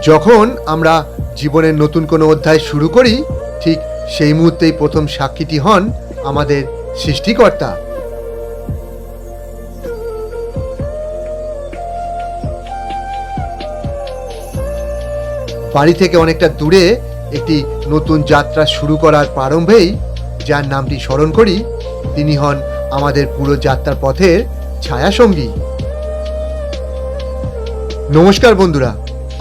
যখন আমরা জীবনের নতুন কোনো অধ্যায় শুরু করি, ঠিক সেই মুহূর্তেই প্রথম সাক্ষীটি হন আমাদের সৃষ্টিকর্তা। বাড়ি থেকে অনেকটা দূরে একটি নতুন যাত্রা শুরু করার প্রারম্ভেই যার নামটি স্মরণ করি, তিনি হন আমাদের পুরো যাত্রার পথের ছায়াসঙ্গী। নমস্কার বন্ধুরা,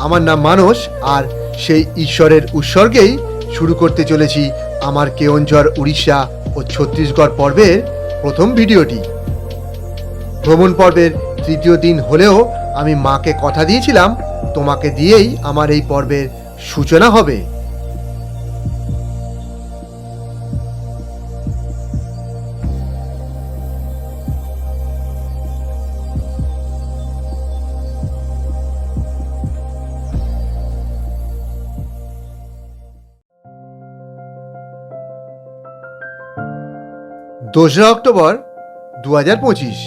আমার নাম মানস, আর সেই ঈশ্বরের উৎসর্গেই শুরু করতে চলেছি আমার কেওনঝড় উড়িষ্যা ও ছত্তিশগড় পর্বের প্রথম ভিডিওটি। ভ্রমণ পর্বের তৃতীয় দিন হলেও আমি মাকে কথা দিয়েছিলাম তোমাকে দিয়েই আমার এই পর্বের সূচনা হবে। দোসরা অক্টোবর 2025,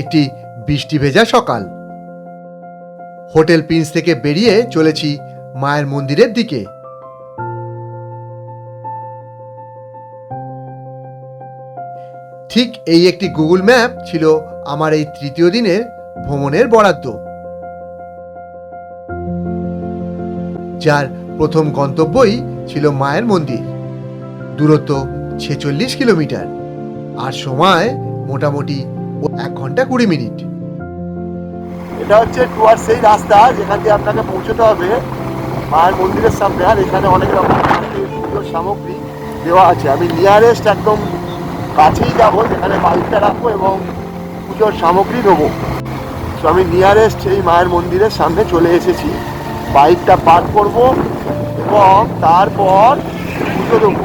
একটি বৃষ্টি ভেজা সকাল। হোটেল প্রিন্স থেকে বেরিয়ে চলেছি মায়ের মন্দিরের দিকে। ঠিক এই একটি গুগল ম্যাপ ছিল আমার এই তৃতীয় দিনের ভ্রমণের বরাদ্দ, যার প্রথম গন্তব্যই ছিল মায়ের মন্দির। দূরত্ব 46 কিলোমিটার, আর সময় মোটামুটি 1 ঘন্টা 20 মিনিট। এটা হচ্ছে টুয়ার্ড সেই রাস্তা যেখান দিয়ে আপনাকে পৌঁছতে হবে মায়ের মন্দিরের সামনে। আর এখানে অনেক রকম পুজোর সামগ্রী দেওয়া আছে। আমি নিয়ারেস্ট একদম কাছেই যাবো, যেখানে বাইকটা রাখবো এবং পুজোর সামগ্রী নেবো। তো আমি নিয়ারেস্ট এই মায়ের মন্দিরের সামনে চলে এসেছি। বাইকটা পার্ক করব এবং তারপর পুজো দেবো।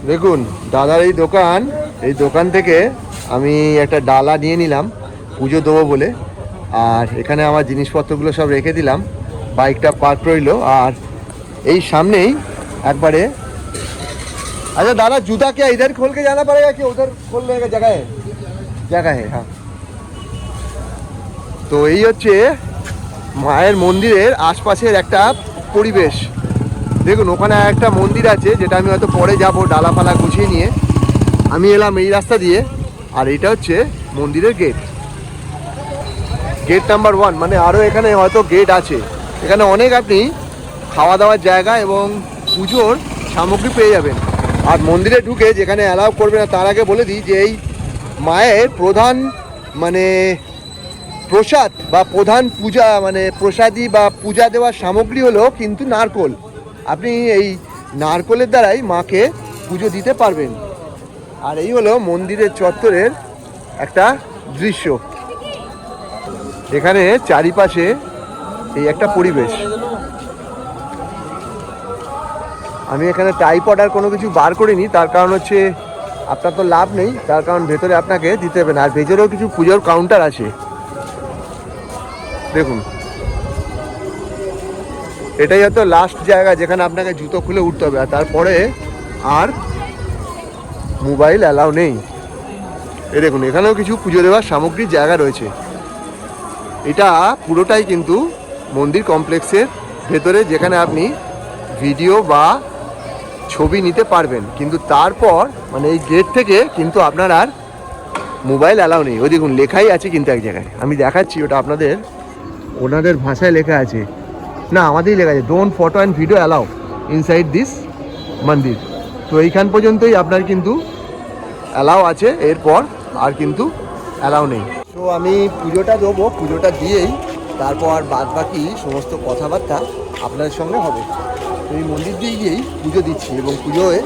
দেখুন দাদার এই দোকান থেকে আমি একটা ডালা নিয়ে নিলাম পুজো দেবো বলে। আর এখানে আমার জিনিসপত্রগুলো সব রেখে দিলাম, বাইকটা পার্ক রইল। আর এই সামনেই একবারে, আচ্ছা दादा जूता क्या इधर खोल के जाना पड़ेगा कि उधर खोलने का जगह है? हाँ, তো এই হচ্ছে মায়ের মন্দিরের আশপাশের একটা পরিবেশ। দেখুন ওখানে একটা মন্দির আছে, যেটা আমি হয়তো পরে যাব ডালাপালা গুছিয়ে নিয়ে। আমি এলাম এই রাস্তা দিয়ে, আর এটা হচ্ছে মন্দিরের গেট নাম্বার 1। মানে আরও এখানে হয়তো গেট আছে। এখানে অনেক আপনি খাওয়া দাওয়ার জায়গা এবং পুজোর সামগ্রী পেয়ে যাবেন। আর মন্দিরে ঢুকে যেখানে অ্যালাউ করবে না, তার আগে বলে দিই যে এই মায়ের প্রধান মানে প্রসাদ বা প্রধান পূজা মানে প্রসাদী বা পূজা দেওয়ার সামগ্রী হলো কিন্তু নারকোল। আপনি এই নারকোলের দ্বারাই মাকে পুজো দিতে পারবেন। আর এই হলো মন্দিরের চত্বরের একটা দৃশ্য। এখানে চারিপাশে এই একটা পরিবেশ। আমি এখানে টাইপ অর্ডার কোনো কিছু বার করিনি, তার কারণ হচ্ছে আপনার তো লাভ নেই, তার কারণ ভেতরে আপনাকে দিতে হবে না। আর ভেতরেও কিছু পুজোর কাউন্টার আছে। দেখুন এটাই হয়তো লাস্ট জায়গা যেখানে আপনাকে জুতো খুলে উঠতে হবে, আর তারপরে আর মোবাইল অ্যালাউ নেই। এই দেখুন এখানেও কিছু পুজো দেওয়ার সামগ্রীর জায়গা রয়েছে। এটা পুরোটাই কিন্তু মন্দির কমপ্লেক্সের ভেতরে, যেখানে আপনি ভিডিও বা ছবি নিতে পারবেন। কিন্তু তারপর মানে এই গেট থেকে কিন্তু আপনার আর মোবাইল অ্যালাউ নেই। ওই দেখুন লেখাই আছে কিন্তু এক জায়গায়, আমি দেখাচ্ছি ওটা আপনাদের, ওনাদের ভাষায় লেখা আছে, না আমাদেরই লেখা আছে, don't photo and video allow inside this মন্দির। তো এইখান পর্যন্তই আপনার কিন্তু অ্যালাউ আছে, এরপর আর কিন্তু অ্যালাউ নেই। তো আমি পুজোটা দেবো, পুজোটা দিয়েই তারপর বাদ বাকি সমস্ত কথাবার্তা আপনাদের সঙ্গে হবে। তো এই মন্দির দিয়ে গিয়েই পুজো দিচ্ছি, এবং পুজোয়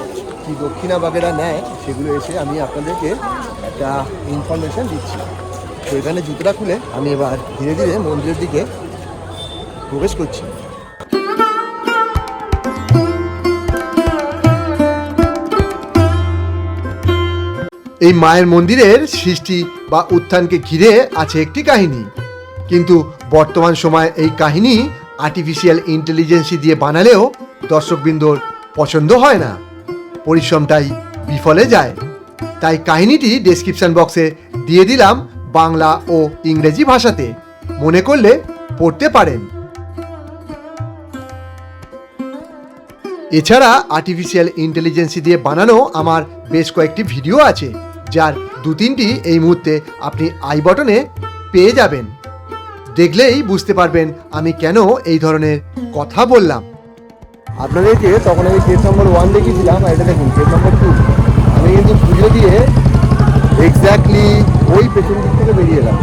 কী দক্ষিণা বাগেরা নেয় সেগুলো এসে আমি আপনাদেরকে একটা ইনফরমেশান দিচ্ছি। তো এখানে জুতোটা খুলে আমি এবার ধীরে ধীরে মন্দিরের দিকে প্রবেশ করছি। এই মায়ের মন্দিরের সৃষ্টি বা উত্থানকে ঘিরে আছে একটি কাহিনী, কিন্তু বর্তমান সময়ে এই কাহিনী আর্টিফিশিয়াল ইন্টেলিজেন্স দিয়ে বানালেও দর্শকবৃন্দর পছন্দ হয় না, পরিশ্রমটাই বিফলে যায়। তাই কাহিনীটি ডেসক্রিপশন বক্সে দিয়ে দিলাম বাংলা ও ইংরেজি ভাষাতে, মনে করলে পড়তে পারেন। এছাড়া আর্টিফিশিয়াল ইন্টেলিজেন্স দিয়ে বানানো আমার বেশ কয়েকটি ভিডিও আছে, যার 2-3টি এই মুহূর্তে আপনি আই বটনে পেয়ে যাবেন। দেখলেই বুঝতে পারবেন আমি কেন এই ধরনের কথা বললাম। আপনাদেরকে তখন আমি কেস নম্বর 1 দেখিয়েছিলাম, আর এটা দেখুন কেস নম্বর 2। আমি কিন্তু পুজো দিয়ে এক্স্যাক্টলি ওই পেছন দিক থেকে বেরিয়ে এলাম।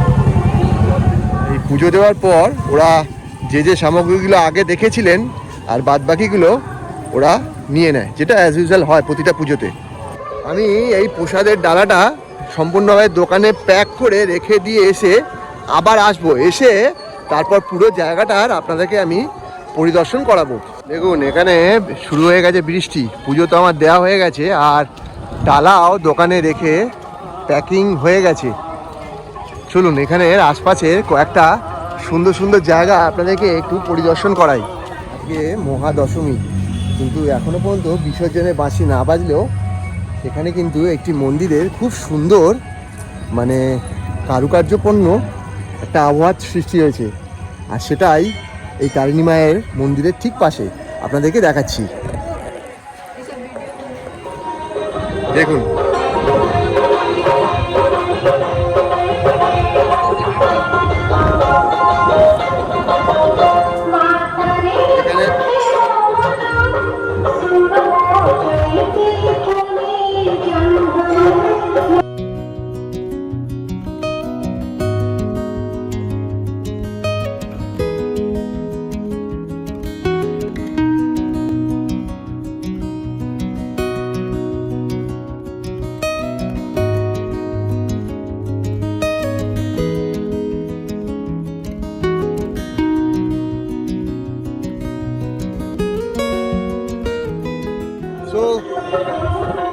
এই পুজো দেওয়ার পর ওরা যে যে সামগ্রীগুলো আগে দেখেছিলেন আর বাদবাকিগুলো ওরা নিয়ে নেয়, যেটা অ্যাজ ইউজুয়াল হয় প্রতিটা পুজোতে। আমি এই প্রসাদের ডালাটা সম্পূর্ণভাবে দোকানে প্যাক করে রেখে দিয়ে এসে আবার আসবো, এসে তারপর পুরো জায়গাটার আপনাদেরকে আমি পরিদর্শন করাবো। দেখুন এখানে শুরু হয়ে গেছে বৃষ্টি, পুজো তো আমার দেওয়া হয়ে গেছে, আর ডালাও দোকানে রেখে প্যাকিং হয়ে গেছে। চলুন এখানের আশপাশের কয়েকটা সুন্দর সুন্দর জায়গা আপনাদেরকে একটু পরিদর্শন করাই। আজকে মহাদশমী, কিন্তু এখনও পর্যন্ত বিসর্জনের বাঁশি না বাজলেও সেখানে কিন্তু একটি মন্দিরের খুব সুন্দর মানে কারুকার্যপূর্ণ একটা আবহাওয়ার সৃষ্টি হয়েছে, আর সেটাই এই তারিণী মায়ের মন্দিরের ঠিক পাশে আপনাদেরকে দেখাচ্ছি। দেখুন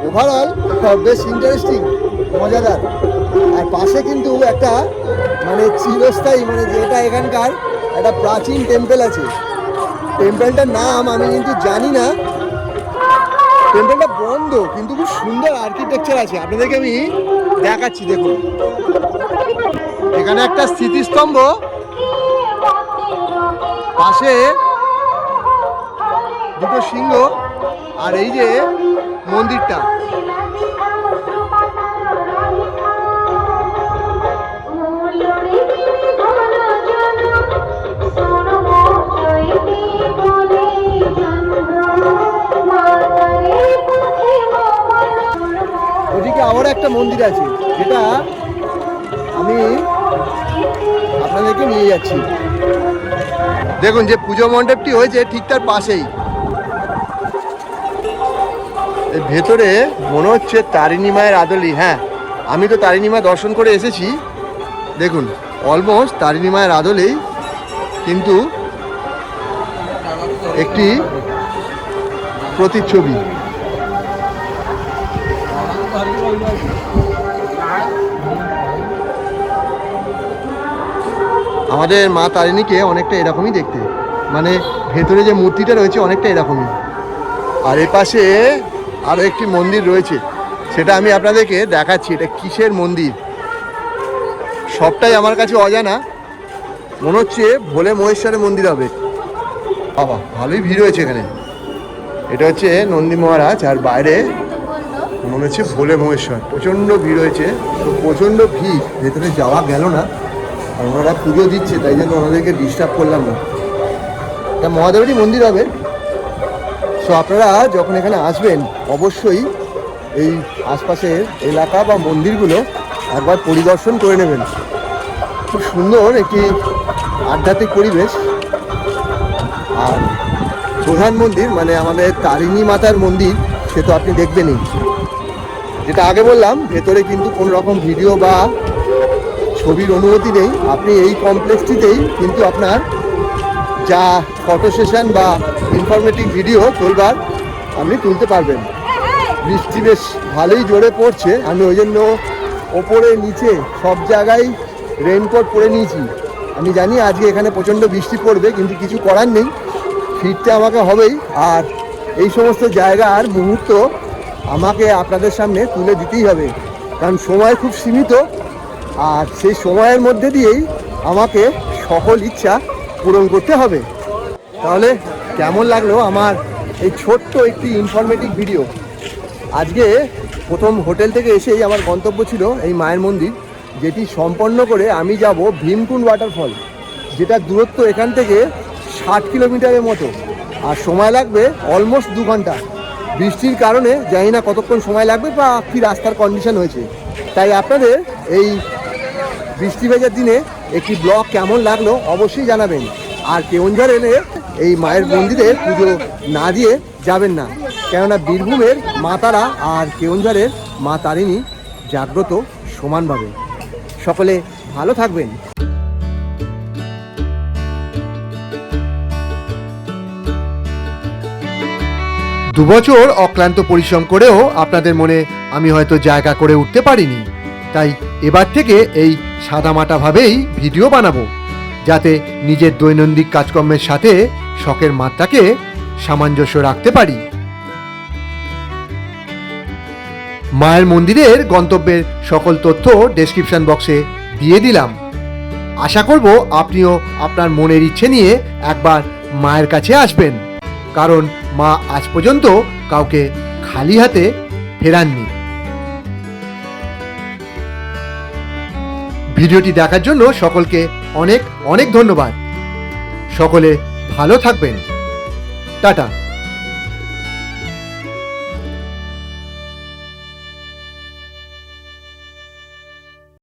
ওভারঅল বেশ ইন্টারেস্টিং, মজাদার। আর পাশে কিন্তু একটা মানে চিরস্থায়ী মানে যেটা এখানকার একটা প্রাচীন টেম্পল আছে। টেম্পলটার নাম আমি কিন্তু জানি না, টেম্পলটা বন্ধ কিন্তু খুব সুন্দর আর্কিটেকচার আছে, আপনাদেরকে আমি দেখাচ্ছি। দেখুন এখানে একটা স্মৃতিস্তম্ভ, পাশে দুটো সিংহ, আর এই যে মন্দিরটা। ওদিকে আবার একটা মন্দির আছে, যেটা আমি আপনাদেরকে নিয়ে যাচ্ছি। দেখুন যে পুজো মণ্ডপটি হয়েছে ঠিক তার পাশেই। এর ভেতরে মনে হচ্ছে তারিণী মায়ের আদলই। হ্যাঁ, আমি তো তারিণী মা দর্শন করে এসেছি। দেখুন অলমোস্ট তারিণী মায়ের আদলেই, কিন্তু একটি প্রতিচ্ছবি। আমাদের মা তারিণীকে অনেকটা এরকমই দেখতে, মানে ভেতরে যে মূর্তিটা রয়েছে অনেকটা এরকমই। আর এর পাশে আরও একটি মন্দির রয়েছে, সেটা আমি আপনাদেরকে দেখাচ্ছি। এটা কিসের মন্দির সবটাই আমার কাছে অজানা, মনে হচ্ছে ভোলে মহেশ্বরের মন্দির হবে। বাবা ভালোই ভিড় হয়েছে এখানে। এটা হচ্ছে নন্দী মহারাজ, আর বাইরে মনে হচ্ছে ভোলে মহেশ্বর। প্রচণ্ড ভিড় হয়েছে, তো প্রচণ্ড ভিড়, ভেতরে যাওয়া গেল না, আর ওনারা পুজো দিচ্ছে তাই জন্য ওনাদেরকে ডিস্টার্ব করলাম না। এটা মহাদেবেরই মন্দির হবে। সো আপনারা যখন এখানে আসবেন অবশ্যই এই আশপাশের এলাকা বা মন্দিরগুলো একবার পরিদর্শন করে নেবেন। খুব সুন্দর একটি আধ্যাত্মিক পরিবেশ। আর প্রধান মন্দির মানে আমাদের তারিণী মাতার মন্দির, সে তো আপনি দেখবেনই। যেটা আগে বললাম, ভেতরে কিন্তু কোনো রকম ভিডিও বা ছবির অনুমতি নেই। আপনি এই কমপ্লেক্সটিতেই কিন্তু আপনার যা ফটো সেশন বা ইনফরমেটিভ ভিডিও তোলবার আপনি তুলতে পারবেন। বৃষ্টি বেশ ভালোই জোরে পড়ছে, আমি ওই জন্য ওপরে নিচে সব জায়গায় রেইনকোট পরে নিয়েছি। আমি জানি আজকে এখানে প্রচণ্ড বৃষ্টি পড়বে, কিন্তু কিছু করার নেই, ফিরতে আমাকে হবেই। আর এই সমস্ত জায়গার মুহূর্ত আমাকে আপনাদের সামনে তুলে দিতেই হবে। কারণ সময় খুব সীমিত, আর সেই সময়ের মধ্যে দিয়েই আমাকে সকল ইচ্ছা পূরণ করতে হবে। তাহলে কেমন লাগলো আমার এই ছোট্ট একটি ইনফরমেটিভ ভিডিও? আজকে প্রথম হোটেল থেকে এসেই আমার গন্তব্য ছিল এই মায়ের মন্দির, যেটি সম্পন্ন করে আমি যাব ভীমকুণ্ড ওয়াটারফল, যেটা দূরত্ব এখান থেকে 60 কিলোমিটারের মতো, আর সময় লাগবে অলমোস্ট 2 ঘন্টা। বৃষ্টির কারণে জানি না কতক্ষণ সময় লাগবে বা কী রাস্তার কন্ডিশন হয়েছে। তাই আপনাদের এই বৃষ্টি ভেজার দিনে একটি ব্লগ কেমন লাগলো অবশ্যই জানাবেন। আর কেওনঝড় এলে এই মায়ের মন্দিরে পুজো না দিয়ে যাবেন না, কেননা বীরভূমের মা তারা আর কেওনঝড়ের মা তারিণী জাগ্রত সমানভাবে। সকলে ভালো থাকবেন। 2 বছর অক্লান্ত পরিশ্রম করেও আপনাদের মনে আমি হয়তো জায়গা করে উঠতে পারিনি, তাই এবার থেকে এই সাদামাটাভাবেই ভিডিও বানাবো, যাতে নিজের দৈনন্দিন কাজকর্মের সাথে শখের মাত্রাকে সামঞ্জস্য রাখতে পারি। মায়ের মন্দিরের গন্তব্যের সকল তথ্য ডেসক্রিপশন বক্সে দিয়ে দিলাম। আশা করব আপনিও আপনার মনের ইচ্ছে নিয়ে একবার মায়ের কাছে আসবেন, কারণ মা আজ পর্যন্ত কাউকে খালি হাতে ফেরাননি। ভিডিওটি দেখার জন্য সকলকে অনেক অনেক ধন্যবাদ। সকলে ভালো থাকবেন। টাটা।